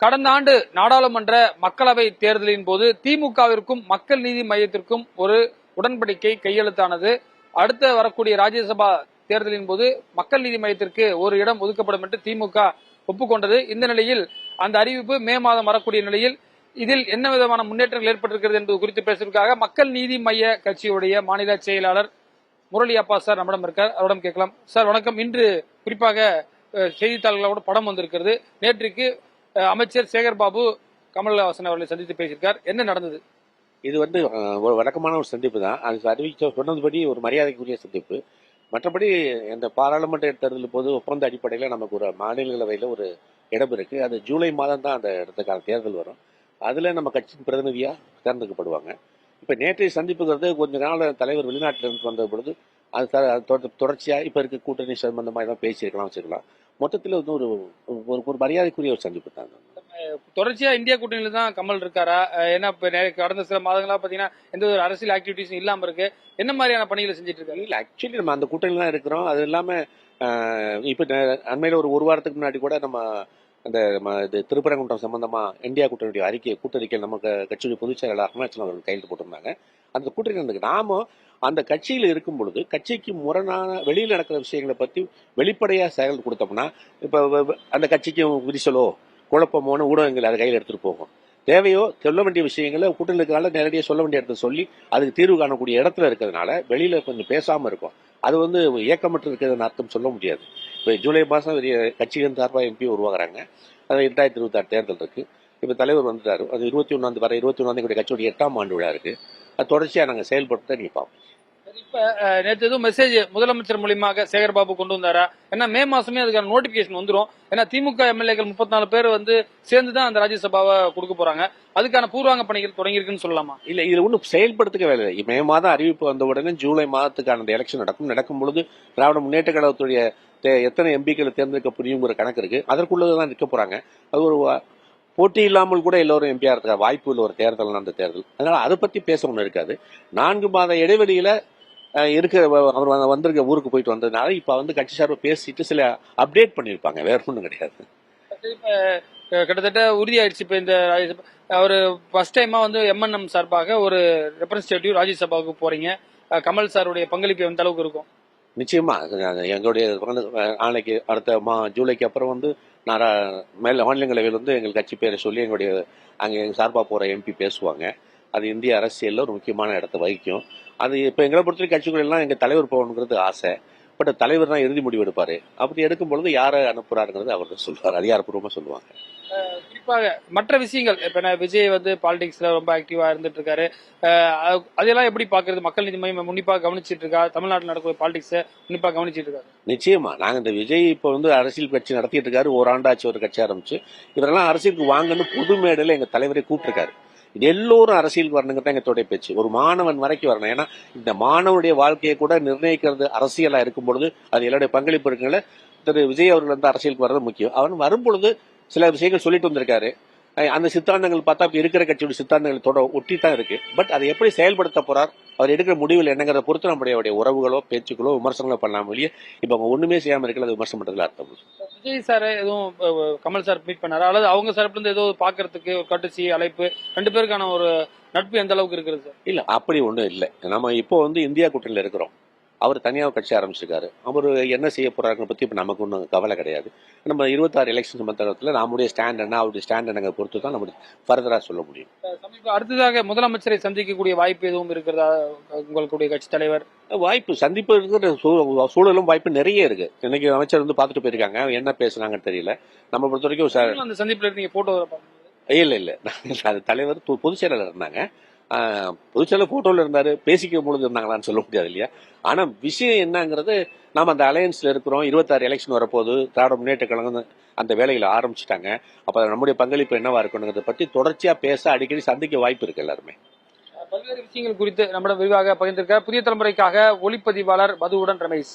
கடந்த ஆண்டு நாடாளுமன்ற மக்களவை தேர்தலின் போது திமுகவிற்கும் மக்கள் நீதி மையத்திற்கும் ஒரு உடன்படிக்கை கையெழுத்தானது. அடுத்த வரக்கூடிய ராஜ்யசபா தேர்தலின் போது மக்கள் நீதி மையத்திற்கு ஒரு இடம் ஒதுக்கப்படும் என்று திமுக ஒப்புக்கொண்டது. இந்த நிலையில் அந்த அறிவிப்பு மே மாதம் வரக்கூடிய நிலையில் இதில் என்ன விதமான முன்னேற்றங்கள் ஏற்பட்டிருக்கிறது என்பது குறித்து பேசுவதற்காக மக்கள் நீதி மைய கட்சியுடைய மாநில செயலாளர் முரளி அப்பா சார் நம்மிடம் இருக்கார். அவரிடம் கேட்கலாம். சார் வணக்கம். இன்று குறிப்பாக செய்தித்தாள்களோட படம் வந்திருக்கிறது. நேற்றுக்கு அமைச்சர் சேகர் பாபு கமல்ஹாசன் அவர்களை சந்தித்து பேசியிருக்கார். என்ன நடந்தது? இது ஒரு வழக்கமான ஒரு சந்திப்பு தான். அது அறிவிக்க சொன்னதுபடி ஒரு மரியாதைக்குரிய சந்திப்பு. மற்றபடி இந்த பாராளுமன்ற தேர்தல் போது ஒப்பந்த அடிப்படையில் நமக்கு ஒரு மாநிலங்களவையில் ஒரு இடம் இருக்கு. அது ஜூலை மாதம் தான் அந்த இடத்துக்கான தேர்தல் வரும். அதுல நம்ம கட்சியின் பிரதிநிதியாக தேர்ந்தெடுக்கப்படுவாங்க. இப்ப நேற்றைய சந்திப்புங்கிறது கொஞ்ச நாள் தலைவர் வெளிநாட்டிலிருந்து வந்த பொழுது அது தொடர்ச்சியா இப்ப இருக்க கூட்டணி சம்பந்தமா ஏதாவது பேசியிருக்கலாம் வச்சுக்கலாம். மொத்தத்தில் ஒரு ஒரு மரியாதைக்குரிய ஒரு சந்திப்பு தான். தொடர்ச்சியா இந்தியா கூட்டணியில தான் கமல் இருக்காரா? ஏன்னா கடந்த சில மாதங்களா பாத்தீங்கன்னா எந்த ஒரு அரசியல் ஆக்டிவிட்டிஸும் இல்லாம இருக்கு. என்ன மாதிரியான பணிகளை செஞ்சுட்டு இருக்காங்க? இல்ல, ஆக்சுவலி நம்ம அந்த கூட்டணியில தான் இருக்கிறோம். அது இல்லாம இப்ப அண்மையில ஒரு வாரத்துக்கு முன்னாடி கூட நம்ம அந்த திருப்பரங்குன்றம் சம்பந்தமா இந்தியா கூட்டணியுடைய கூட்டறிக்கை நம்ம கட்சியுடைய பொதுச் செயலாளர் அருணாச்சலம் அவர்கள் கையெழுத்து போட்டிருந்தாங்க. அந்த கூட்டணி இருந்தது. நாமும் அந்த கட்சியில் இருக்கும் பொழுது கட்சிக்கு முரணான வெளியில் நடக்கிற விஷயங்களை பத்தி வெளிப்படையா செயல் கொடுத்தோம்னா இப்ப அந்த கட்சிக்கு விரிசலோ குழப்பமோன ஊடகங்கள் அதை கையில் எடுத்துட்டு போகும். தேவையோ சொல்ல வேண்டிய விஷயங்களை கூட்டணி இருக்கிறனால நேரடியாக சொல்ல வேண்டிய இடத்துல சொல்லி அதுக்கு தீர்வு காணக்கூடிய இடத்துல இருக்கிறதுனால வெளியில கொஞ்சம் பேசாம இருக்கும். அது இயக்கமற்று இருக்கிறதுன்னு அர்த்தம் சொல்ல முடியாது. இப்போ ஜூலை மாதம் கட்சிகள் சார்பாக எம்பி உருவாகிறாங்க. அது 2026 தேர்தல் இருக்கு. இப்போ தலைவர் வந்துட்டாரு. அது 21 கட்சியுடைய 8ஆம் ஆண்டு விழா இருக்கு. அது தொடர்ச்சியாக நாங்கள் செயல்படுத்த நீங்க பார்ப்போம். இப்ப நேற்று எதுவும் மெசேஜ் முதலமைச்சர் மூலியமாக சேகர் பாபு கொண்டு வந்தாரா? ஏன்னா மே மாசமே அதுக்கான நோட்டிபிகேஷன் வந்துடும். ஏன்னா திமுக எம்எல்ஏக்கள் 34 பேர் சேர்ந்துதான் அந்த ராஜ்யசபாவை கொடுக்க போறாங்க. அதுக்கான பூர்வாங்க பணிகள் தொடங்கியிருக்குன்னு சொல்லலாமா? இல்ல, இதுல ஒன்றும் செயல்படுத்துக்க வேலை. மே மாதம் அறிவிப்பு வந்த உடனே ஜூலை மாதத்துக்கான எலெக்ஷன் நடக்கும் பொழுது திராவிட முன்னேற்ற கழகத்துடைய எத்தனை எம்பிக்களை தேர்ந்தெடுக்க புரியுங்கிற கணக்கு இருக்கு. அதற்குள்ளதான் நிற்க போறாங்க. அது ஒரு போட்டி இல்லாமல் கூட எல்லோரும் எம்பியா இருக்க வாய்ப்பு உள்ள ஒரு தேர்தல் அந்த தேர்தல். அதனால அதை பத்தி பேச ஒண்ணு இருக்காது. 4 மாத இடைவெளியில அவர் வந்திருக்க ஊருக்கு போயிட்டு வந்ததுனால இப்ப கட்சி சார்பு பேசிட்டு சில அப்டேட் பண்ணிருப்பாங்க. வேற ஒன்றும் கிடையாது. கிட்டத்தட்ட உறுதியாயிடுச்சு. இப்ப இந்த அவரு ஃபர்ஸ்ட் டைமா எம்என்எம் சார்பாக ஒரு ரெப்ரஸன்டேட்டிவ் ராஜ்யசபாவுக்கு போறீங்க. கமல் சாருடைய பங்களிப்பு எந்த அளவுக்கு இருக்கும்? நிச்சயமா எங்களுடைய நாளைக்கு அடுத்த ஜூலைக்கு அப்புறம் நான் மாநிலங்களவையில் எங்கள் கட்சி பேரை சொல்லி எங்க சார்பா போற எம்பி பேசுவாங்க. அது இந்திய அரசியல்ல ஒரு முக்கியமான இடத்தை வகிக்கும். அது இப்ப எங்களை பொறுத்தவரை கட்சிகள் எல்லாம் எங்க தலைவர் போகணுங்கிறது ஆசை. பட் தலைவர் தான் இறுதி முடிவு எடுப்பாரு. அப்படி எடுக்கும் பொழுது யாரை அனுப்புறாருங்கிறது அவர் தான் சொல்லுவார். அதிகாரப்பூர்வமா சொல்லுவாங்க. குறிப்பாக மற்ற விஷயங்கள் இப்ப விஜய் பாலிடிக்ஸ்ல ரொம்ப ஆக்டிவா இருந்துட்டு இருக்காரு. அதெல்லாம் எப்படி பாக்குறது? மக்கள் நீதி மையம் உன்னிப்பா கவனிச்சிட்டு இருக்கா? தமிழ்நாட்டில் நடக்கிற பாலிடிக்ஸ் உன்னிப்பா கவனிச்சிட்டு இருக்காரு? நிச்சயமா நாங்க இந்த விஜய் இப்ப அரசியல் கட்சி நடத்திட்டு இருக்காரு. ஓராண்டாச்சு ஒரு கட்சி ஆரம்பிச்சு. இவரெல்லாம் அரசியலுக்கு வாங்கன்னு பொது மேடையில எங்க தலைவரை கூப்பிட்டுருக்காரு. இது எல்லோரும் அரசியலுக்கு வரணுங்க தான் எங்களுடைய பேச்சு. ஒரு மாணவன் வரைக்கும் வரணும். ஏன்னா இந்த மாணவனுடைய வாழ்க்கையை கூட நிர்ணயிக்கிறது அரசியலா இருக்கும் பொழுது அது எல்லாருடைய பங்களிப்பு இருக்குங்கள. திரு விஜய் அவர்கள் அரசியலுக்கு வர்றது முக்கியம். அவன் வரும் பொழுது சில விஷயங்கள் சொல்லிட்டு வந்திருக்காரு. அந்த சித்தாந்தங்கள் பார்த்தா இருக்கிற கட்சியோட சித்தாந்தங்கள் ஒட்டி தான் இருக்கு. பட் அதை எப்படி செயல்படுத்த போறார், அவர் எடுக்கிற முடிவில் என்னங்கிறத பொறுத்து நம்முடைய உறவுகளோ பேச்சுக்களோ விமர்சனங்களோ பண்ணலாம். வெளியே இப்ப அவங்க ஒண்ணுமே செய்யாம இருக்கல, அது விமர்சனம் பண்றதுல அர்த்தம். விஜய் சார் எதுவும் கமல் சார் மீட் பண்ணாரா? அல்லது அவங்க சார்பில் இருந்து ஏதோ பாக்குறதுக்கு ஒரு கட்டுச்சி அழைப்பு 2 பேருக்கான ஒரு நட்பு எந்த அளவுக்கு இருக்கிறது சார்? இல்ல, அப்படி ஒண்ணும் இல்லை. நம்ம இப்போ இந்தியா கூட்டணியில இருக்கிறோம். அவர் தனியாக கட்சி ஆரம்பிச்சிருக்காரு. அவர் என்ன செய்ய போறாருன்னு பத்தி இப்ப நமக்கு ஒன்றும் கவலை கிடையாது. நம்ம 26 எலெக்ஷன் மந்தத்தில் நம்முடைய ஸ்டாண்ட் என்ன, அவருடைய ஸ்டாண்ட் என்ன பொறுத்து தான் நம்ம ஃபர்தரா சொல்ல முடியும். அடுத்ததாக முதலமைச்சரை சந்திக்கக்கூடிய வாய்ப்பு எதுவும் இருக்கிறதா உங்களுடைய கட்சி தலைவர்? வாய்ப்பு சந்திப்பு இருக்கிற சூழலும் வாய்ப்பு நிறைய இருக்கு. இன்னைக்கு அமைச்சர் பார்த்துட்டு போயிருக்காங்க. என்ன பேசுனாங்கன்னு தெரியல. நம்ம பொறுத்த வரைக்கும் அந்த சந்திப்புல நீங்க போட்டோ இல்ல அது தலைவர் பொதுச் செயலாளர் இருந்தாங்க. பொதுச்செயலர் போட்டோல இருந்தாரு. பேசிக்க பொழுது இருந்தாங்களான்னு சொல்ல முடியாது இல்லையா? ஆனா விஷயம் என்னங்கிறது, நாம அந்த அலையன்ஸ்ல இருக்கிறோம். 26 எலெக்ஷன் வரப்போது திராவிட முன்னேற்ற கழகம் அந்த வேலைகளை ஆரம்பிச்சுட்டாங்க. அப்ப நம்முடைய பங்களிப்பு என்னவா இருக்கணுங்கிறத பத்தி தொடர்ச்சியா பேச அடிக்கடி சந்திக்க வாய்ப்பு இருக்கு. எல்லாருமே பல்வேறு விஷயங்கள் குறித்து நம்மிடம் விரிவாக பகிர்ந்திருக்க புதிய தலைமுறைக்காக ஒளிப்பதிவாளர் மதுவுடன் ரமேஷ்.